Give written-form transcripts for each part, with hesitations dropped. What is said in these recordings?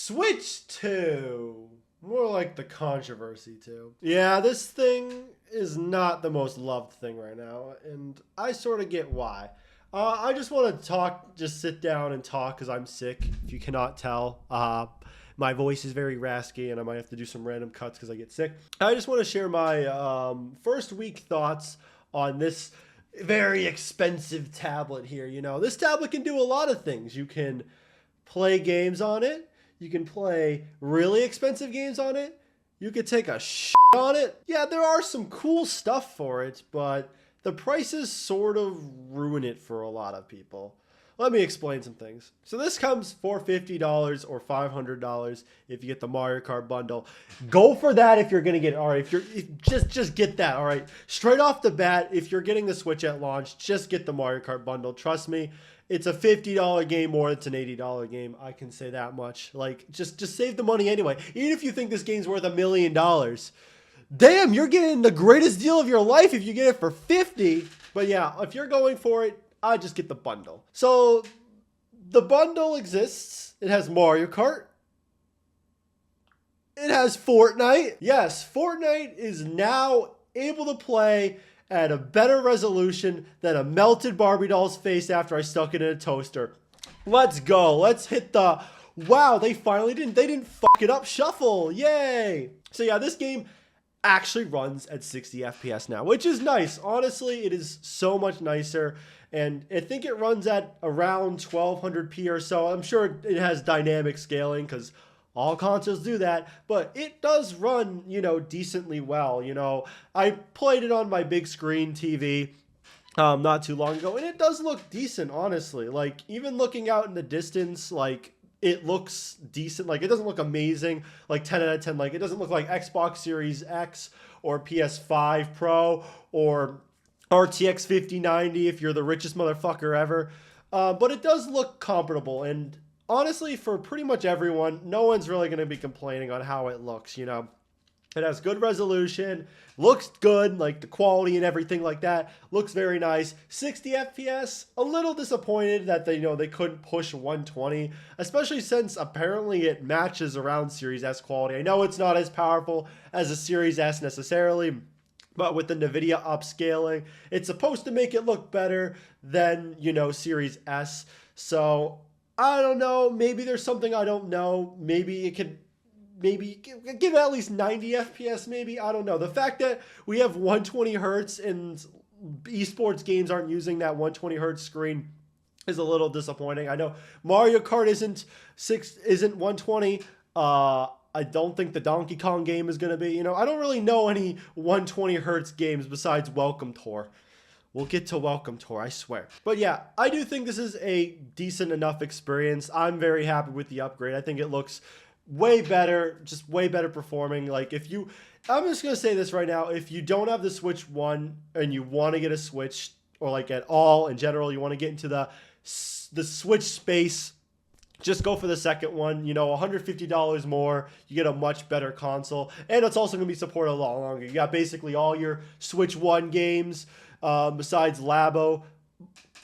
Switch 2. More like the controversy 2. Yeah, this thing is not the most loved thing right now, and I sort of get why. I just want to talk, just sit down and talk because I'm sick, if you cannot tell. My voice is very raspy, and I might have to do some random cuts because I get sick. I just want to share my first week thoughts on this very expensive tablet here. You know, this tablet can do a lot of things. You can play games on it. You can play really expensive games on it. You could take a shit on it. Yeah, there are some cool stuff for it, but the prices sort of ruin it for a lot of people. Let me explain some things. So this comes for $50 or $500 if you get the Mario Kart bundle. Go for that if you're gonna get it. All right, just get that. All right, straight off the bat, if you're getting the Switch at launch, just get the Mario Kart bundle. Trust me, it's a $50 game or it's an $80 game. I can say that much. Like, just save the money anyway. Even if you think this game's worth $1 million, damn, you're getting the greatest deal of your life if you get it for $50. But yeah, if you're going for it, I just get the bundle. So the bundle exists. It has Mario Kart. It has Fortnite. Yes, Fortnite is now able to play at a better resolution than a melted Barbie doll's face after I stuck it in a toaster. Let's go. Let's hit the, wow, they didn't fuck it up shuffle. Yay. So yeah, this game actually runs at 60 FPS now, which is nice. Honestly, it is so much nicer. And I think it runs at around 1200p or so. I'm sure it has dynamic scaling because all consoles do that, but it does run, you know, decently well. You know, I played it on my big screen TV not too long ago, and it does look decent, honestly. Like, even looking out in the distance, like, it looks decent. Like, it doesn't look amazing, like 10 out of 10. Like, it doesn't look like Xbox Series X or PS5 Pro or RTX 5090 if you're the richest motherfucker ever. But it does look comparable, and honestly, for pretty much everyone, no one's really going to be complaining on how it looks, you know. It has good resolution, looks good, like the quality and everything like that, looks very nice. 60 FPS, a little disappointed that they couldn't push 120, especially since apparently it matches around Series S quality. I know it's not as powerful as a Series S necessarily, but with the NVIDIA upscaling, it's supposed to make it look better than, you know, Series S. So I don't know. Maybe there's something I don't know. Maybe it could give it at least 90 FPS, maybe. I don't know. The fact that we have 120 hertz and esports games aren't using that 120 hertz screen is a little disappointing. I know Mario Kart isn't 120. I don't think the Donkey Kong game is going to be. You know, I don't really know any 120 hertz games besides Welcome Tour. We'll get to Welcome Tour, I swear. But yeah, I do think this is a decent enough experience. I'm very happy with the upgrade. I think it looks way better, just way better performing. Like, I'm just going to say this right now. If you don't have the Switch 1 and you want to get a Switch, or like at all in general, you want to get into the Switch space, just go for the second one. You know, $150 more, you get a much better console, and it's also going to be supported a lot longer. You got basically all your Switch 1 games, besides Labo.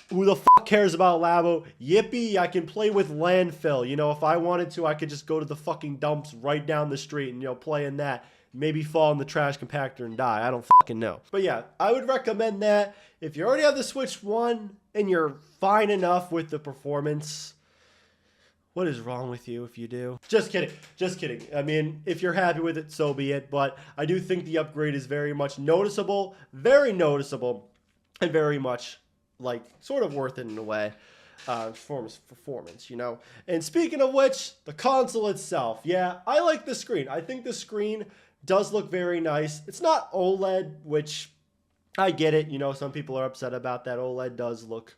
Who the fuck cares about Labo? Yippee, I can play with Landfill. You know, if I wanted to, I could just go to the fucking dumps right down the street and, you know, play in that. Maybe fall in the trash compactor and die. I don't fucking know. But yeah, I would recommend that. If you already have the Switch 1 and you're fine enough with the performance, what is wrong with you if you do? Just kidding. Just kidding. I mean, if you're happy with it, so be it. But I do think the upgrade is very much noticeable, and very much, like, sort of worth it in a way. Performance, you know. And speaking of which, the console itself. Yeah, I like the screen. I think the screen does look very nice. It's not OLED, which I get it. You know, some people are upset about that. OLED does look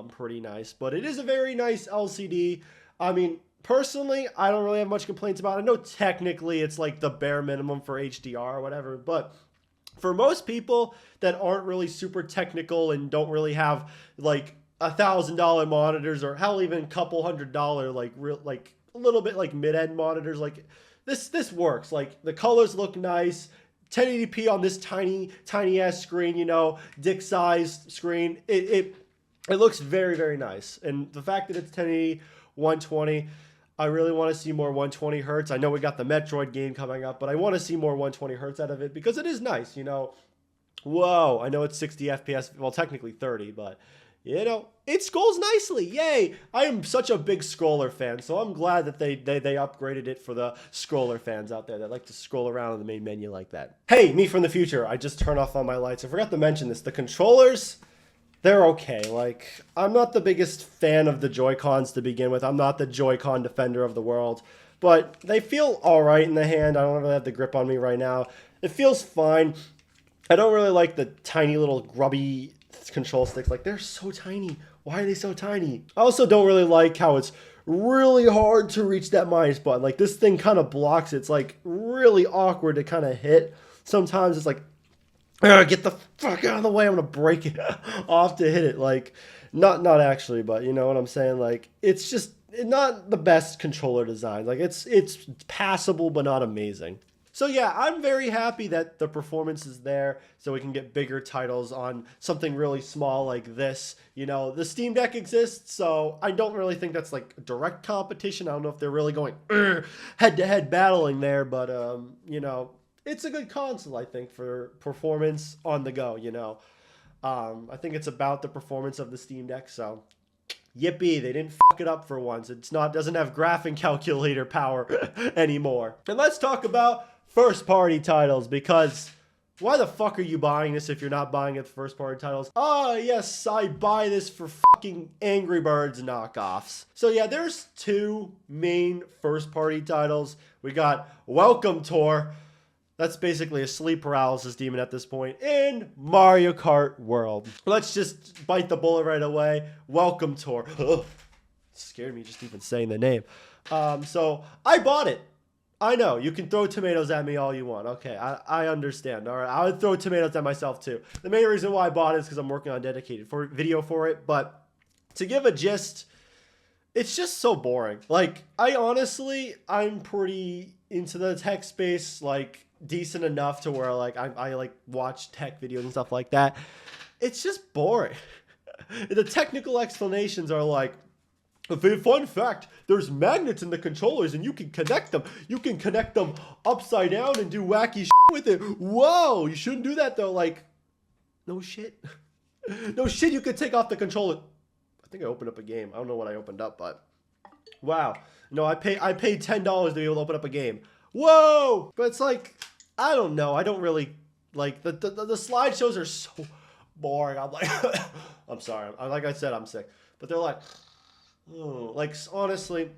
pretty nice, but it is a very nice LCD. I mean, personally, I don't really have much complaints about it. I know technically it's like the bare minimum for HDR or whatever, but for most people that aren't really super technical and don't really have like $1,000 monitors, or hell, even a couple $100 like a little bit like mid-end monitors, like this works. Like, the colors look nice. 1080p on this tiny ass screen, you know, dick-sized screen. It looks very, very nice. And the fact that it's 1080, 120, I really want to see more 120 hertz. I know we got the Metroid game coming up, but I want to see more 120 hertz out of it because it is nice, you know. Whoa, I know it's 60 FPS, well, technically 30, but, you know, it scrolls nicely. Yay! I am such a big scroller fan, so I'm glad that they upgraded it for the scroller fans out there that like to scroll around in the main menu like that. Hey, me from the future. I just turned off all my lights. I forgot to mention this. The controllers, they're okay. Like, I'm not the biggest fan of the Joy-Cons to begin with. I'm not the Joy-Con defender of the world, but they feel all right in the hand. I don't really have the grip on me right now. It feels fine. I don't really like the tiny little grubby control sticks. Like, they're so tiny. Why are they so tiny? I also don't really like how it's really hard to reach that minus button. Like, this thing kind of blocks it. It's like really awkward to kind of hit. Sometimes it's like, get the fuck out of the way. I'm going to break it off to hit it. Like, not actually, but you know what I'm saying? Like, it's just not the best controller design. Like, it's passable, but not amazing. So yeah, I'm very happy that the performance is there so we can get bigger titles on something really small like this. You know, the Steam Deck exists, so I don't really think that's like direct competition. I don't know if they're really going head-to-head battling there, but you know, it's a good console, I think, for performance on the go, you know. I think it's about the performance of the Steam Deck, so yippee, they didn't fuck it up for once. Doesn't have graphing calculator power anymore. And let's talk about first-party titles, because why the fuck are you buying this if you're not buying it for first-party titles? Ah, yes, I buy this for fucking Angry Birds knockoffs. So yeah, there's two main first-party titles. We got Welcome Tour. That's basically a sleep paralysis demon at this point. In Mario Kart World. Let's just bite the bullet right away. Welcome Tour. Ugh, scared me just even saying the name. So I bought it. I know, you can throw tomatoes at me all you want. Okay, I understand. All right, I would throw tomatoes at myself too. The main reason why I bought it is because I'm working on a dedicated video for it. But to give a gist, it's just so boring. Like, I'm pretty into the tech space, like, decent enough to where, like, I like, watch tech videos and stuff like that. It's just boring. The technical explanations are like, fun fact, there's magnets in the controllers and you can connect them. You can connect them upside down and do wacky shit with it. Whoa, you shouldn't do that though. Like, no shit. No shit, you could take off the controller. I think I opened up a game. I don't know what I opened up, but wow. No, I paid $10 to be able to open up a game. Whoa! But it's like, I don't know. I don't really, like, the slideshows are so boring. I'm like, I'm sorry. Like I said, I'm sick. But they're like, oh, like, honestly,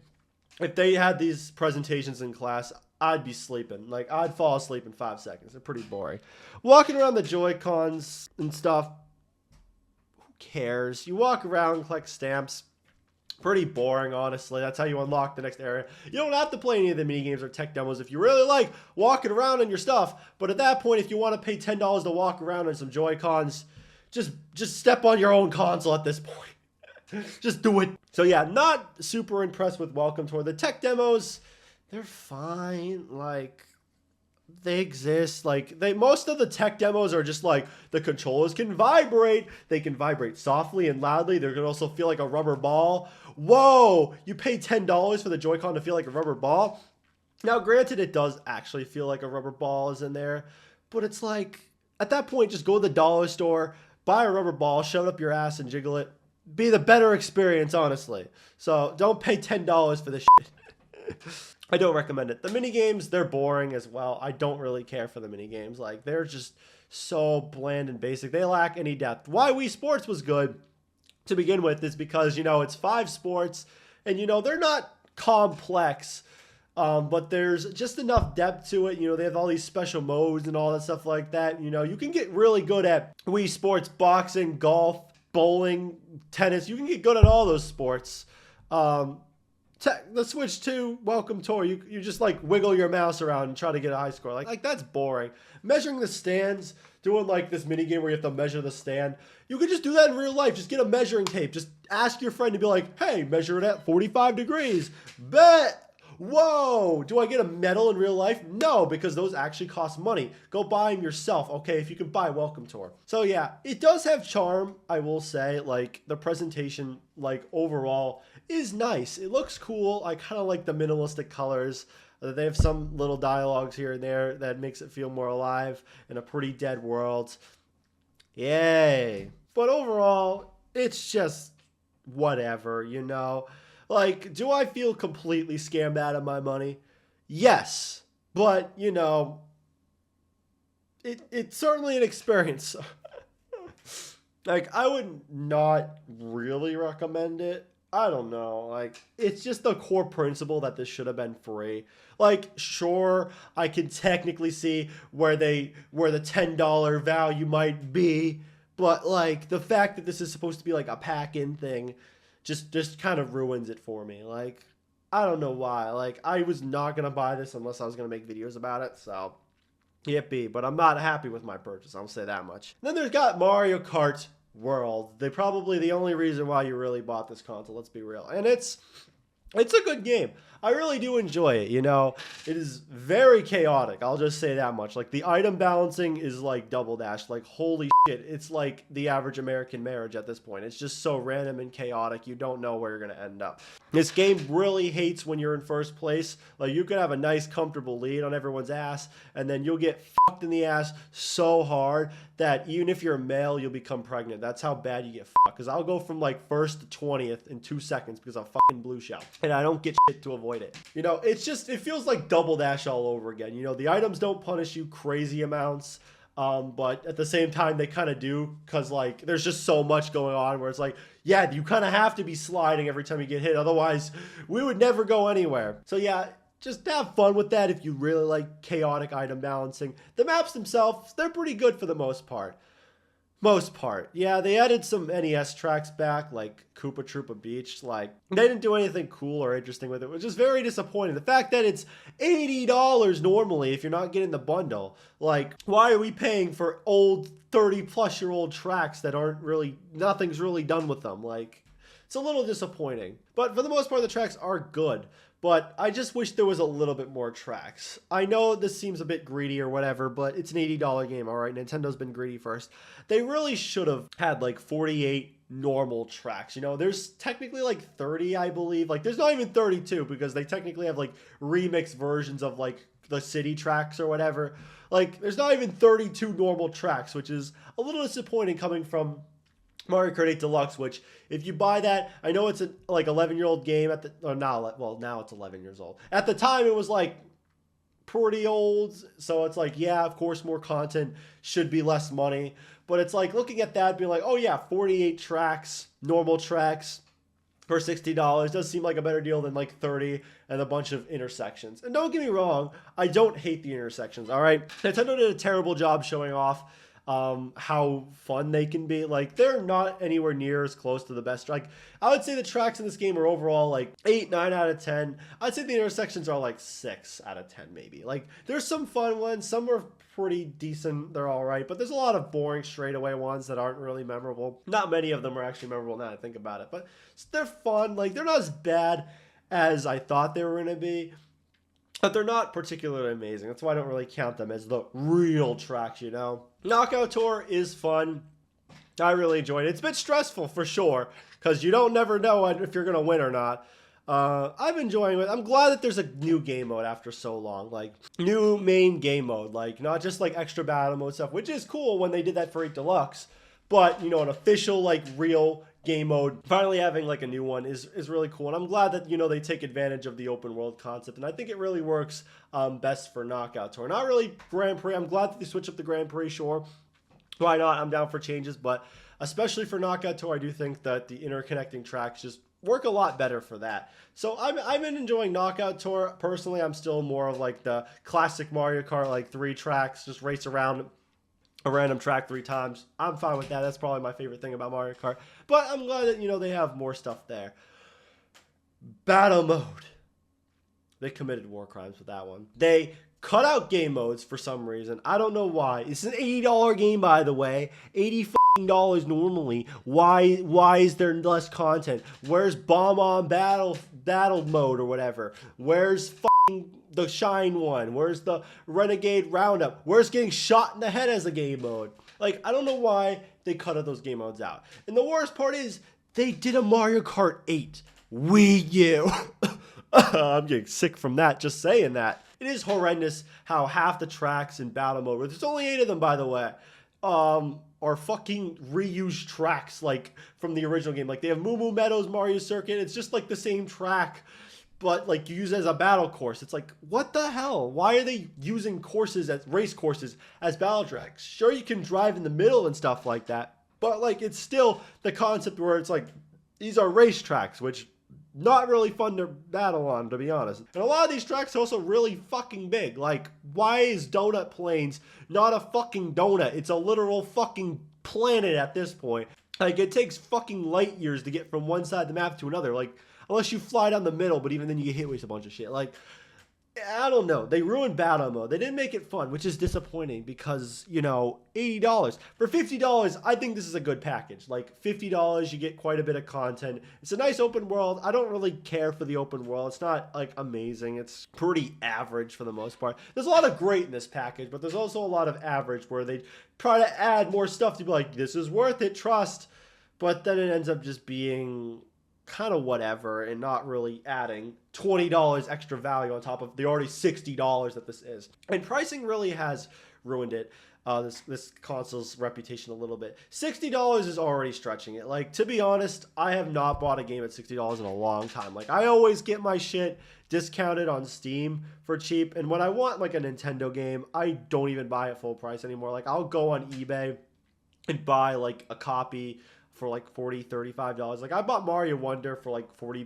if they had these presentations in class, I'd be sleeping. Like, I'd fall asleep in 5 seconds. They're pretty boring. Walking around the Joy-Cons and stuff, who cares? You walk around, collect stamps. Pretty boring, honestly. That's how you unlock the next area. You don't have to play any of the minigames or tech demos if you really like walking around on your stuff. But at that point, if you want to pay $10 to walk around on some Joy-Cons, just step on your own console at this point. Just do it. So yeah, not super impressed with Welcome Tour. The tech demos, they're fine. Like, they exist. Like, most of the tech demos are just like, the controllers can vibrate. They can vibrate softly and loudly. They're gonna also feel like a rubber ball. Whoa, you pay $10 for the Joy-Con to feel like a rubber ball? Now, granted, it does actually feel like a rubber ball is in there, but it's like, at that point, just go to the dollar store, buy a rubber ball, shove it up your ass and jiggle it. Be the better experience, honestly. So don't pay $10 for this shit. I don't recommend it. The minigames, they're boring as well. I don't really care for the minigames. Like, they're just so bland and basic. They lack any depth. Why Wii Sports was good to begin with is because, you know, it's 5 sports and, you know, they're not complex, but there's just enough depth to it. You know, they have all these special modes and all that stuff like that. You know, you can get really good at Wii Sports, boxing, golf, bowling, tennis. You can get good at all those sports. The Switch 2 Welcome Tour, you just like wiggle your mouse around and try to get a high score. Like that's boring. Measuring the stands, doing like this mini game where you have to measure the stand. You could just do that in real life. Just get a measuring tape. Just ask your friend to be like, hey, measure it at 45 degrees. Bet. Whoa, do I get a medal in real life? No, because those actually cost money. Go buy them yourself, okay, if you can buy Welcome Tour. So yeah, it does have charm, I will say. Like, the presentation, like, overall is nice. It looks cool. I kind of like the minimalistic colors. They have some little dialogues here and there that makes it feel more alive in a pretty dead world. Yay. But overall, it's just whatever, you know? Like, do I feel completely scammed out of my money? Yes. But, you know, it's certainly an experience. Like, I would not really recommend it. I don't know. Like, it's just the core principle that this should have been free. Like, sure, I can technically see where the $10 value might be, but like the fact that this is supposed to be like a pack-in thing just kind of ruins it for me. Like, I don't know why. Like, I was not gonna buy this unless I was gonna make videos about it, so yippee. But I'm not happy with my purchase, I'll say that much. And then there's got Mario Kart World. They probably the only reason why you really bought this console, let's be real. And it's a good game. I really do enjoy it, you know. It is very chaotic, I'll just say that much. Like, the item balancing is like double dash. Like, holy shit, it's like the average American marriage at this point. It's just so random and chaotic, you don't know where you're gonna end up. This game really hates when you're in first place. Like, you can have a nice comfortable lead on everyone's ass, and then you'll get fucked in the ass so hard that even if you're a male, you'll become pregnant. That's how bad you get fucked. Because I'll go from like first to 20th in 2 seconds because I'm fucking blue shell, and I don't get shit to avoid it. You know, it's just, it feels like double dash all over again. You know, the items don't punish you crazy amounts, but at the same time they kind of do, because like there's just so much going on where it's like, yeah, you kind of have to be sliding every time you get hit, otherwise we would never go anywhere. So yeah, just have fun with that if you really like chaotic item balancing. The maps themselves, they're pretty good for the most part. Yeah, they added some NES tracks back, like Koopa Troopa Beach. Like, they didn't do anything cool or interesting with it, which is very disappointing. The fact that it's $80 normally if you're not getting the bundle. Like, why are we paying for old 30-plus-year-old tracks that aren't really, nothing's really done with them? Like, it's a little disappointing. But for the most part, the tracks are good. But I just wish there was a little bit more tracks. I know this seems a bit greedy or whatever, but it's an $80 game, all right? Nintendo's been greedy first. They really should have had like 48 normal tracks. You know, there's technically like 30, I believe. Like, there's not even 32 because they technically have like remixed versions of like the city tracks or whatever. Like, there's not even 32 normal tracks, which is a little disappointing coming from Mario Kart 8 Deluxe, which if you buy that, I know it's a like 11-year-old game at the, or now, well, now it's 11 years old. At the time, it was like pretty old, so it's like, yeah, of course, more content should be less money. But it's like looking at that, being like, oh yeah, 48 tracks, normal tracks for $60 does seem like a better deal than like 30 and a bunch of intersections. And don't get me wrong, I don't hate the intersections, all right? Nintendo did a terrible job showing off how fun they can be. Like, they're not anywhere near as close to the best. Like, I would say the tracks in this game are overall like 8, 9 out of 10. I'd say the intersections are like 6 out of 10 maybe. Like, there's some fun ones, some are pretty decent, they're all right, but there's a lot of boring straightaway ones that aren't really memorable. Not many of them are actually memorable now that I think about it, but they're fun. Like, they're not as bad as I thought they were going to be, but they're not particularly amazing. That's why I don't really count them as the real tracks, you know? Knockout Tour is fun. I really enjoyed it. It's a bit stressful for sure, because you don't never know if you're going to win or not. I'm enjoying it. I'm glad that there's a new game mode after so long. Like, new main game mode. Like, not just like extra battle mode stuff, which is cool when they did that for 8 Deluxe. But, you know, an official, like, real game mode, finally having like a new one is really cool. And I'm glad that, you know, they take advantage of the open world concept. And I think it really works best for Knockout Tour. Not really Grand Prix. I'm glad that they switch up the Grand Prix, sure. Why not? I'm down for changes. But especially for Knockout Tour, I do think that the interconnecting tracks just work a lot better for that. So I've been enjoying Knockout Tour. Personally, I'm still more of like the classic Mario Kart, like 3 tracks, just race around a random track 3 times. I'm fine with that. That's probably my favorite thing about Mario Kart. But I'm glad that, you know, they have more stuff there. Battle mode. They committed war crimes with that one. They cut out game modes for some reason. I don't know why. It's an $80 game, by the way. $80 normally. Why is there less content? Where's Bomb-On battle mode or whatever? Where's the Shine one? Where's the Renegade Roundup? Where's getting shot in the head as a game mode? Like, I don't know why they cut those game modes out. And the worst part is, they did a Mario Kart 8. Wii U. I'm getting sick from that, just saying that. It is horrendous how half the tracks in battle mode, there's only 8 of them, by the way, are fucking reused tracks, like, from the original game. Like, they have Moo Moo Meadows, Mario Circuit. It's just, like, the same track, but, like, you use it as a battle course. It's like, what the hell? Why are they using courses as race courses as battle tracks? Sure, you can drive in the middle and stuff like that, but, like, it's still the concept where it's like, these are race tracks, which not really fun to battle on, to be honest. And a lot of these tracks are also really fucking big. Like, why is Donut Plains not a fucking donut? It's a literal fucking planet at this point. Like, it takes fucking light years to get from one side of the map to another. Like, unless you fly down the middle, but even then you get hit with a bunch of shit. Like, I don't know. They ruined battle mode. They didn't make it fun, which is disappointing because, you know, $80. For $50, I think this is a good package. Like, $50, you get quite a bit of content. It's a nice open world. I don't really care for the open world. It's not, like, amazing. It's pretty average for the most part. There's a lot of great in this package, but there's also a lot of average where they try to add more stuff to be like, this is worth it, trust. But then it ends up just being kind of whatever and not really adding $20 extra value on top of the already $60 that this is. And pricing really has ruined it. This console's reputation a little bit. $60 is already stretching it. Like, to be honest, I have not bought a game at $60 in a long time. Like, I always get my shit discounted on Steam for cheap. And when I want, like, a Nintendo game, I don't even buy it full price anymore. Like, I'll go on eBay and buy, like, a copy for like $40, $35. Like, I bought Mario Wonder for like $40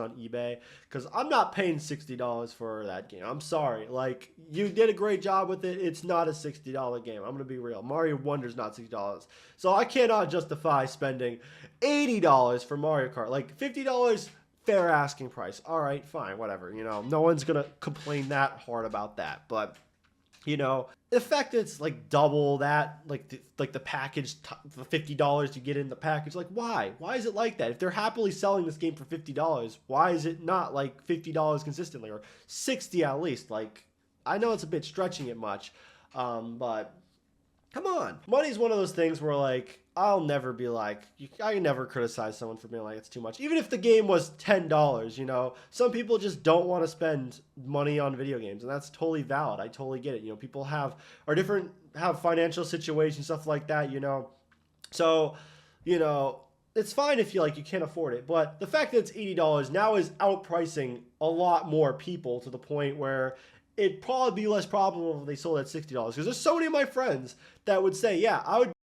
on eBay because I'm not paying $60 for that game. I'm sorry. Like, you did a great job with it. It's not a $60 game. I'm going to be real. Mario Wonder's not $60. So I cannot justify spending $80 for Mario Kart. Like, $50, fair asking price. All right, fine, whatever. You know, no one's going to complain that hard about that. But, you know, the fact that it's like double that, like the package, the $50 you get in the package, like, why? Why is it like that? If they're happily selling this game for $50, why is it not like $50 consistently or $60 at least? Like, I know it's a bit stretching it much, but come on. Money's one of those things where, like, I'll never be like, I can never criticize someone for being like, it's too much. Even if the game was $10, you know, some people just don't want to spend money on video games, and that's totally valid. I totally get it. You know, people have financial situations, stuff like that, you know. So, you know, it's fine if you can't afford it, but the fact that it's $80 now is outpricing a lot more people to the point where it'd probably be less probable if they sold at $60 because there's so many of my friends that would say, yeah, I would